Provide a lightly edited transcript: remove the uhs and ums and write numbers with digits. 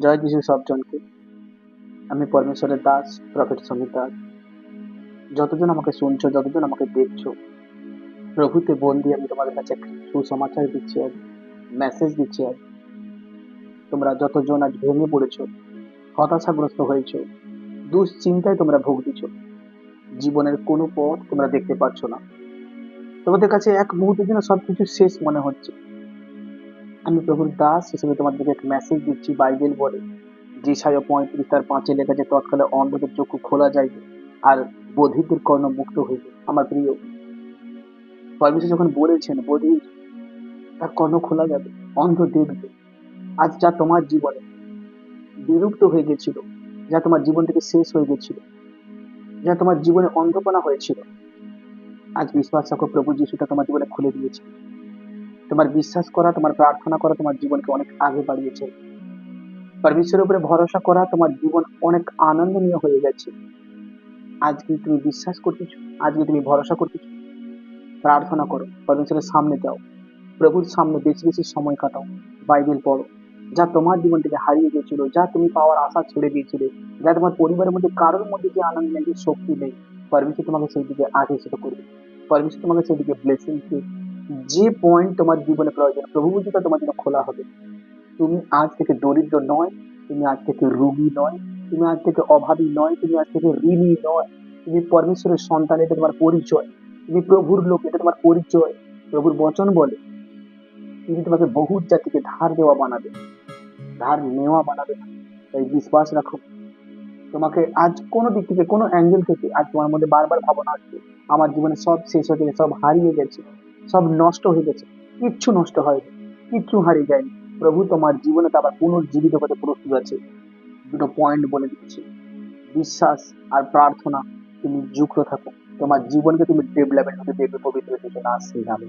জয় যিশু সবজনকে। আমি পরমেশ্বরের দাস, প্রফেট সমীর দাস। যতজন আমাকে শুনছো, যতজন আমাকে দেখছো, প্রভুতে বন্দি আমি তোমাদের কাছে একটা সুসমাচার দিচ্ছি আজ, মেসেজ দিচ্ছি আজ। তোমরা যতজন আজ ভেঙে পড়েছো, হতাশাগ্রস্ত হয়েছো, দুশ্চিন্তায় তোমরা ভুগতেছ, জীবনের কোনো পথ তোমরা দেখতে পাচ্ছ না, তোমাদের কাছে এক মুহূর্তের জন্য সবকিছু শেষ মনে হচ্ছে। আমি প্রভুর দাস হিসেবে তোমাদেরকে এক মেসেজ দিচ্ছি। বাইবেল বলে, যেসায়া 35:5 লেখা যে তৎকালে অন্ধদের চক্ষু খোলা যাইবে আর বধিরদের কর্ণ মুক্ত হইবে। আমার প্রিয়, পরমেশ্বর যখন বলেছেন বধির তার কর্ণ খোলা যাবে, অন্ধ দেখবে। আজ যা তোমার জীবনে বিলুপ্ত হয়ে গেছিল, যা তোমার জীবন থেকে শেষ হয়ে গেছিল, যা তোমার জীবনে অন্ধকার হয়েছিল, আজ বিশ্বাস রাখো প্রভু যিশুটা তোমার জীবনে খুলে দিয়েছে। তোমার বিশ্বাস করা, তোমার প্রার্থনা করা তোমার জীবনকে অনেক আগে বাড়িয়েছে। পরমেশ্বরের উপরে ভরসা করা তোমার জীবন অনেক আনন্দনীয় হয়ে গেছে। আজকে তুমি বিশ্বাস করতেছো, আজকে তুমি ভরসা করতেছো, প্রার্থনা করো, পরমেশ্বরের সামনে যাও, প্রভুর সামনে বেশি বেশি সময় কাটাও, বাইবেল পড়ো। যা তোমার জীবন থেকে হারিয়ে গেছিল, যা তুমি পাওয়ার আশা ছেড়ে দিয়েছিলে, যা তোমার পরিবারের মধ্যে কারোর মধ্যে যে আনন্দ নেই, যে শক্তি নেই, পরমেশ্বর তোমাকে সেই দিকে আকর্ষিত করবে। পরমেশ্বর তোমাকে সেই দিকে ব্লেসিং, যে পয়েন্ট তোমার জীবনে প্রয়োজন প্রভু বলছে তা তোমার জন্য খোলা হবে। তুমি আজ থেকে দরিদ্র নয়, তুমি আজ থেকে রোগী নয়, তুমি আজ থেকে অভাবী নয়, তুমি আজ থেকে ঋণী নয়। তুমি পরমেশ্বরের সন্তান, এটা তোমার পরিচয়। তুমি প্রভুর লোক, এটা তোমার পরিচয়। প্রভুর বচন বলে তিনি তোমাকে বহু জাতিকে ধার দেওয়া বানাবে, ধার নেওয়া বানাবে না। তাই বিশ্বাস রাখো। তোমাকে আজ কোনো দিক থেকে, কোনো অ্যাঙ্গেল থেকে আজ তোমার মধ্যে বারবার ভাবনা আসছে, আমার জীবনে সব শেষ হয়ে গেছে, সব হারিয়ে গেছে, সব নষ্ট হয়ে গেছে। কিচ্ছু নষ্ট হয়নি, কিচ্ছু হারিয়ে যায়নি। প্রভু তোমার জীবনে তো আবার পুনর্জীবিত করতে প্রস্তুত আছে। দুটো পয়েন্ট বলে দিচ্ছি, বিশ্বাস আর প্রার্থনা। তুমি যুক্ত থাকো, তোমার জীবনকে তুমি ডেভেলপমেন্ট হতে দেখবে পবিত্র দিকে না আসছে যাবে।